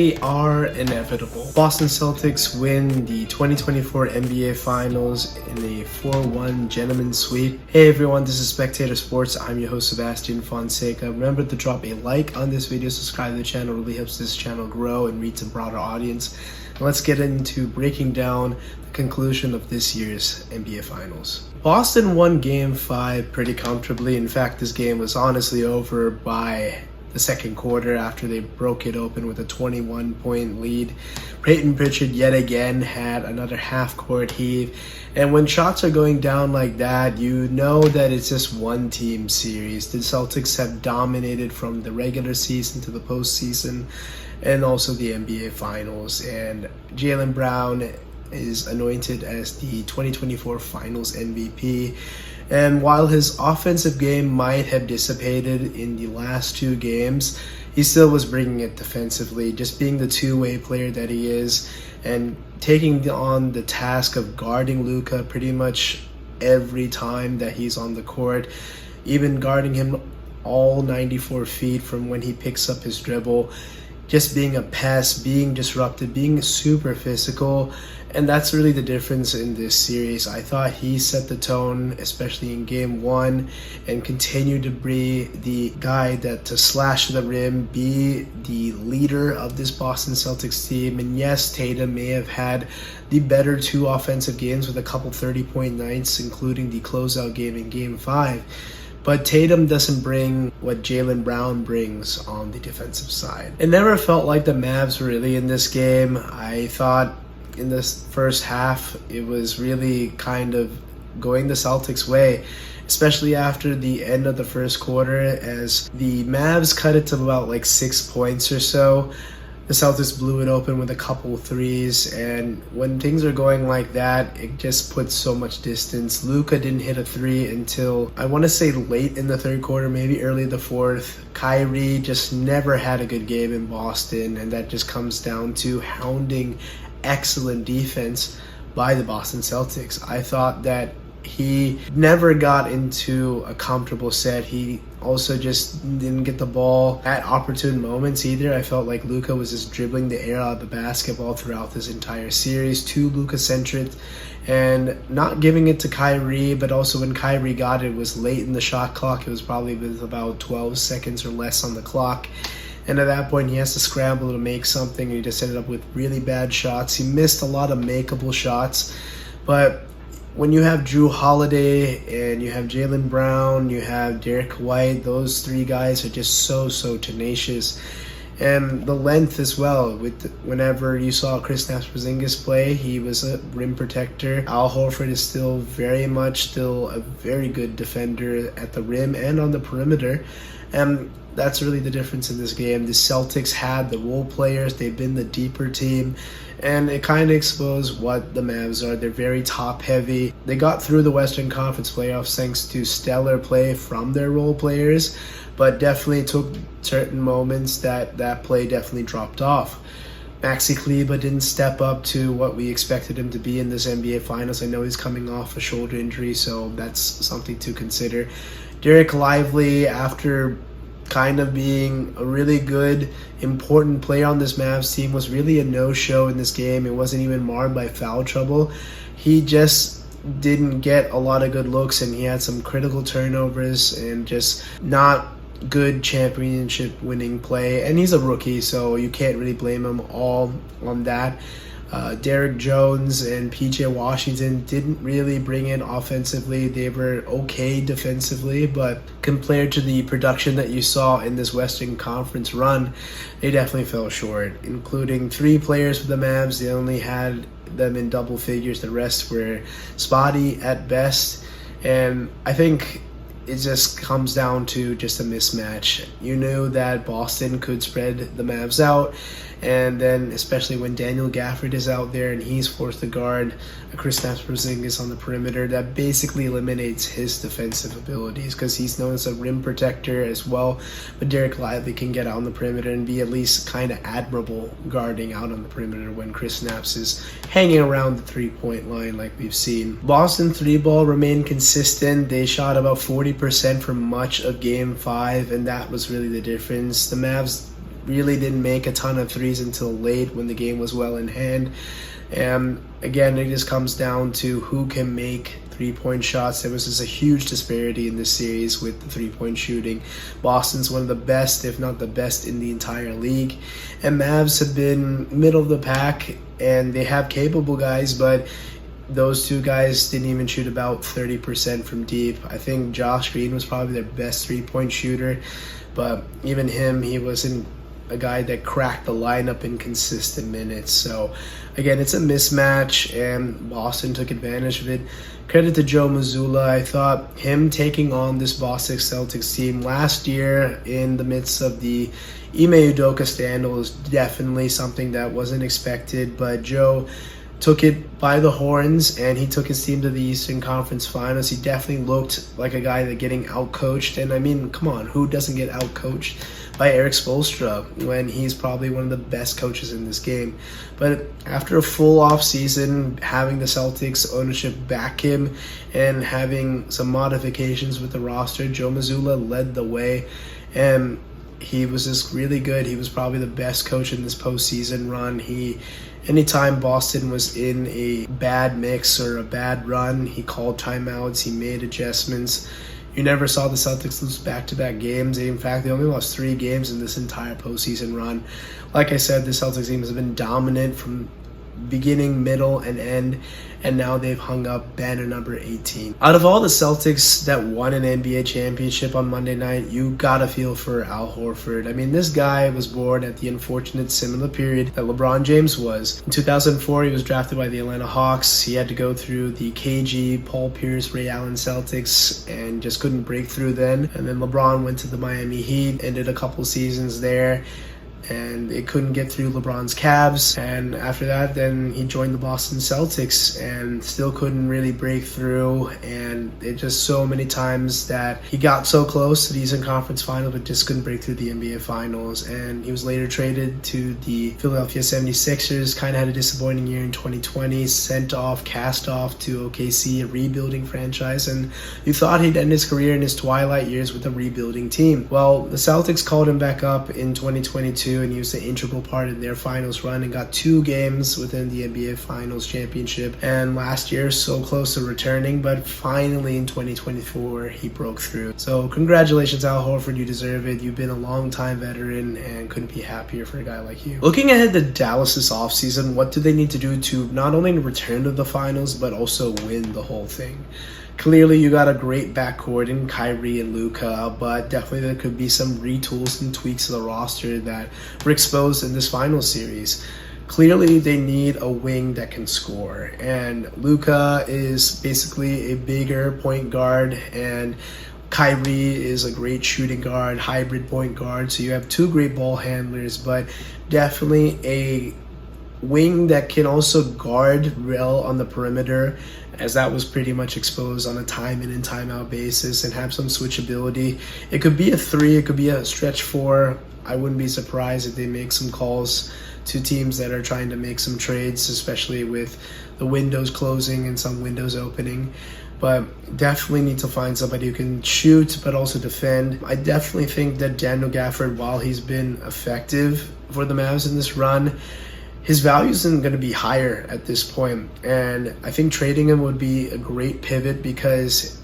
they are inevitable. Boston Celtics win the 2024 NBA Finals in a 4-1 gentleman sweep. Hey everyone, this is Spectator Sports. I'm your host Sebastian Fonseca. Remember to drop a like on this video, subscribe to the channel. It really helps this channel grow and reach a broader audience. And let's get into breaking down the conclusion of this year's NBA Finals. Boston won Game 5 pretty comfortably. In fact, this game was honestly over by the second quarter after they broke it open with a 21-point lead. Peyton Pritchard yet again had another half-court heave. And when shots are going down like that, you know that it's just one team series. The Celtics have dominated from the regular season to the postseason and also the NBA Finals. And Jaylen Brown is anointed as the 2024 Finals MVP. And while his offensive game might have dissipated in the last two games, he still was bringing it defensively, just being the two-way player that he is and taking on the task of guarding Luka pretty much every time that he's on the court, even guarding him all 94 feet from when he picks up his dribble, just being a pest, being disruptive, being super physical. And that's really the difference in this series. I thought he set the tone, especially in Game 1, and continued to be the guy that to slash the rim, be the leader of this Boston Celtics team. And yes, Tatum may have had the better two offensive games with a couple 30-point nights, including the closeout game in Game 5. But Tatum doesn't bring what Jaylen Brown brings on the defensive side. It never felt like the Mavs were really in this game. I thought in this first half, it was really kind of going the Celtics' way, especially after the end of the first quarter, as the Mavs cut it to about like 6 points or so. The Celtics blew it open with a couple threes, and when things are going like that, it just puts so much distance. Luka didn't hit a three until, I want to say, late in the third quarter, maybe early the fourth. Kyrie just never had a good game in Boston, and that just comes down to hounding excellent defense by the Boston Celtics. I thought that he never got into a comfortable set. He also just didn't get the ball at opportune moments either. I felt like Luka was just dribbling the air out of the basketball throughout this entire series, too Luka-centric, and not giving it to Kyrie. But also when Kyrie got it, it was late in the shot clock. It was probably with about 12 seconds or less on the clock. And at that point, he has to scramble to make something, and he just ended up with really bad shots. He missed a lot of makeable shots. But when you have Drew Holiday and you have Jaylen Brown, you have Derek White, those three guys are just so tenacious. And the length as well. Whenever you saw Kristaps Porzingis play, he was a rim protector. Al Horford is still very much a very good defender at the rim and on the perimeter. And that's really the difference in this game. The Celtics had the role players. They've been the deeper team. And it kind of exposed what the Mavs are. They're very top-heavy. They got through the Western Conference playoffs thanks to stellar play from their role players, but definitely took certain moments that play definitely dropped off. Maxi Kleber didn't step up to what we expected him to be in this NBA Finals. I know he's coming off a shoulder injury, so that's something to consider. Derek Lively, after kind of being a really good, important player on this Mavs team, was really a no-show in this game. It wasn't even marred by foul trouble. He just didn't get a lot of good looks, and he had some critical turnovers and just not good championship-winning play. And he's a rookie, so you can't really blame him all on that. Derek Jones and PJ Washington didn't really bring in offensively. They were okay defensively, but compared to the production that you saw in this Western Conference run, they definitely fell short, including three players for the Mavs. They only had them in double figures. The rest were spotty at best, and I think it just comes down to just a mismatch. You knew that Boston could spread the Mavs out, and then especially when Daniel Gafford is out there and he's forced to guard Kristaps Porzingis on the perimeter, that basically eliminates his defensive abilities because he's known as a rim protector as well. But Derek Lively can get out on the perimeter and be at least kind of admirable guarding out on the perimeter when Kristaps is hanging around the three-point line like we've seen. Boston three-ball remained consistent. They shot about 40% for much of Game 5, and that was really the difference. The Mavs really didn't make a ton of threes until late when the game was well in hand. And again, it just comes down to who can make three-point shots. There was just a huge disparity in this series with the three-point shooting. Boston's one of the best, if not the best, in the entire league. And Mavs have been middle of the pack, and they have capable guys, but those two guys didn't even shoot about 30% from deep. I think Josh Green was probably their best three-point shooter, but even him, he wasn't a guy that cracked the lineup in consistent minutes. So again, it's a mismatch, and Boston took advantage of it. Credit to Joe Mazzulla. I thought him taking on this Boston Celtics team last year in the midst of the Ime Udoka scandal was definitely something that wasn't expected, but Joe took it by the horns, and he took his team to the Eastern Conference Finals. He definitely looked like a guy that getting outcoached. And I mean, come on, who doesn't get outcoached by Eric Spoelstra when he's probably one of the best coaches in this game? But after a full off season, having the Celtics ownership back him and having some modifications with the roster, Joe Mazzulla led the way, and he was just really good. He was probably the best coach in this postseason run. Anytime Boston was in a bad mix or a bad run, he called timeouts, he made adjustments. You never saw the Celtics lose back-to-back games. In fact, they only lost 3 games in this entire postseason run. Like I said, the Celtics team has been dominant from beginning, middle, and end, and now they've hung up banner number 18. Out of all the Celtics that won an NBA championship on Monday night, you gotta feel for Al Horford. I mean, this guy was born at the unfortunate similar period that LeBron James was. In 2004, he was drafted by the Atlanta Hawks. He had to go through the KG, Paul Pierce, Ray Allen Celtics, and just couldn't break through then. And then LeBron went to the Miami Heat, ended a couple seasons there, and it couldn't get through LeBron's Cavs. And after that, then he joined the Boston Celtics and still couldn't really break through. And it just so many times that he got so close to the Eastern Conference Final, but just couldn't break through the NBA Finals. And he was later traded to the Philadelphia 76ers, kind of had a disappointing year in 2020, cast off to OKC, a rebuilding franchise. And you thought he'd end his career in his twilight years with a rebuilding team. Well, the Celtics called him back up in 2022, and he was the integral part in their finals run and got 2 games within the NBA Finals championship. And last year, so close to returning, but finally in 2024, he broke through. So congratulations, Al Horford. You deserve it. You've been a long-time veteran and couldn't be happier for a guy like you. Looking ahead to Dallas this offseason, what do they need to do to not only return to the finals, but also win the whole thing? Clearly, you got a great backcourt in Kyrie and Luka, but definitely there could be some retools and tweaks to the roster that were exposed in this final series. Clearly, they need a wing that can score, and Luka is basically a bigger point guard, and Kyrie is a great shooting guard, hybrid point guard, so you have 2 great ball handlers, but definitely a wing that can also guard well on the perimeter, as that was pretty much exposed on a time in and time out basis, and have some switchability. It could be a 3, it could be a stretch 4. I wouldn't be surprised if they make some calls to teams that are trying to make some trades, especially with the windows closing and some windows opening. But definitely need to find somebody who can shoot but also defend. I definitely think that Daniel Gafford, while he's been effective for the Mavs in this run, his value isn't going to be higher at this point, and I think trading him would be a great pivot because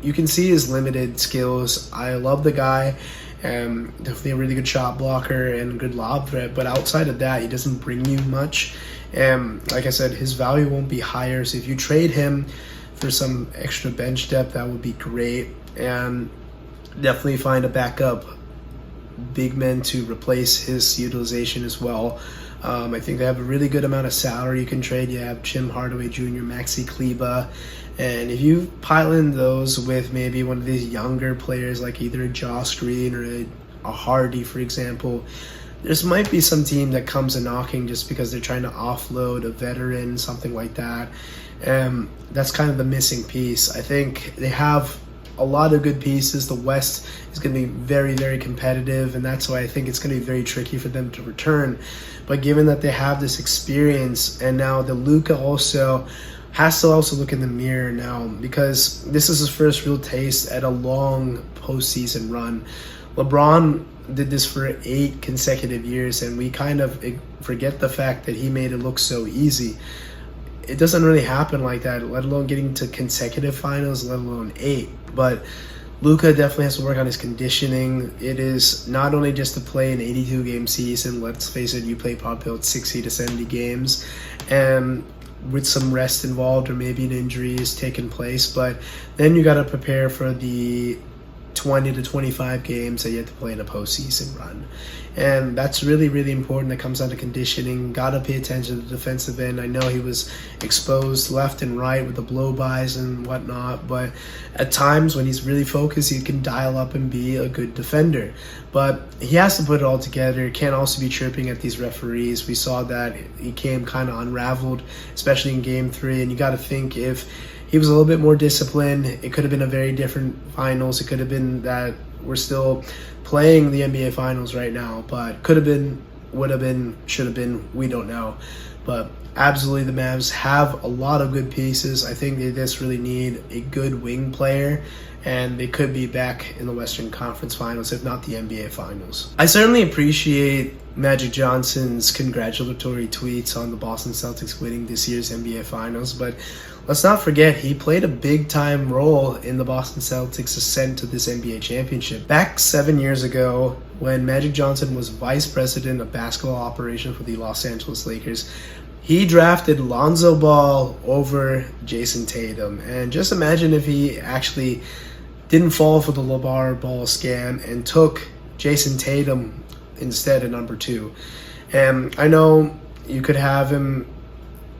you can see his limited skills. I love the guy, definitely a really good shot blocker and good lob threat, but outside of that, he doesn't bring you much. And like I said, his value won't be higher, so if you trade him for some extra bench depth, that would be great. And definitely find a backup big man to replace his utilization as well. I think they have a really good amount of salary you can trade. You have Jim Hardaway Jr., Maxi Kleber, and if you pile in those with maybe one of these younger players like either a Josh Green or a Hardy, for example, there might be some team that comes a knocking just because they're trying to offload a veteran, something like that. That's kind of the missing piece. I think they have a lot of good pieces. The West is going to be very, very competitive, and that's why I think it's going to be very tricky for them to return. But given that they have this experience, and now the Luka also has to also look in the mirror now, because this is his first real taste at a long postseason run. LeBron did this for 8 consecutive years, and we kind of forget the fact that he made it look so easy. It doesn't really happen like that, let alone getting to consecutive finals, let alone 8. But Luka definitely has to work on his conditioning. It is not only just to play an 82-game season. Let's face it, you play probably about 60 to 70 games, and with some rest involved or maybe an injury is taking place. But then you got to prepare for the 20 to 25 games that you have to play in a postseason run. And that's really, really important. That comes down to conditioning. Got to pay attention to the defensive end. I know he was exposed left and right with the blow-bys and whatnot, but at times when he's really focused, he can dial up and be a good defender. But he has to put it all together. He can't also be chirping at these referees. We saw that he came kind of unraveled, especially in Game 3, and you got to think if he was a little bit more disciplined, it could have been a very different finals. It could have been that we're still playing the NBA Finals right now, but could have been, would have been, should have been, we don't know. But absolutely, the Mavs have a lot of good pieces. I think they just really need a good wing player, and they could be back in the Western Conference Finals, if not the NBA Finals. I certainly appreciate Magic Johnson's congratulatory tweets on the Boston Celtics winning this year's NBA Finals, but let's not forget he played a big-time role in the Boston Celtics' ascent to this NBA championship. Back 7 years ago, when Magic Johnson was vice president of basketball operations for the Los Angeles Lakers, he drafted Lonzo Ball over Jason Tatum. And just imagine if he actually didn't fall for the LeVar Ball scam and took Jason Tatum instead at number 2. And I know you could have him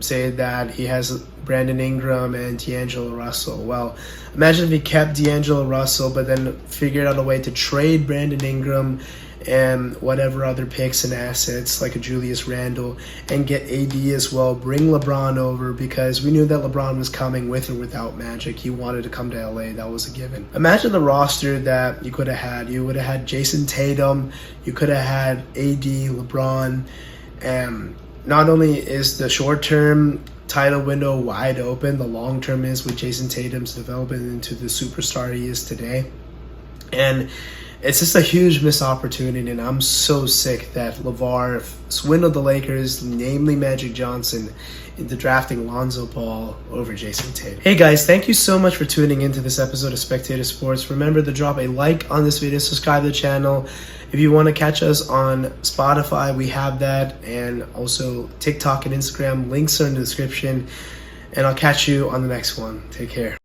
say that he has Brandon Ingram and D'Angelo Russell. Well, imagine if he kept D'Angelo Russell but then figured out a way to trade Brandon Ingram and whatever other picks and assets like a Julius Randle and get AD as well, bring LeBron over, because we knew that LeBron was coming with or without Magic. He wanted to come to LA. That was a given. Imagine the roster that you could have had. You would have had Jason Tatum, you could have had AD, LeBron, and not only is the short-term title window wide open, the long-term is with Jason Tatum's development into the superstar he is today. And it's just a huge missed opportunity, and I'm so sick that LeVar swindled the Lakers, namely Magic Johnson, into drafting Lonzo Ball over Jason Tatum. Hey guys, thank you so much for tuning into this episode of Spectator Sports. Remember to drop a like on this video, subscribe to the channel. If you want to catch us on Spotify, we have that, and also TikTok and Instagram. Links are in the description, and I'll catch you on the next one. Take care.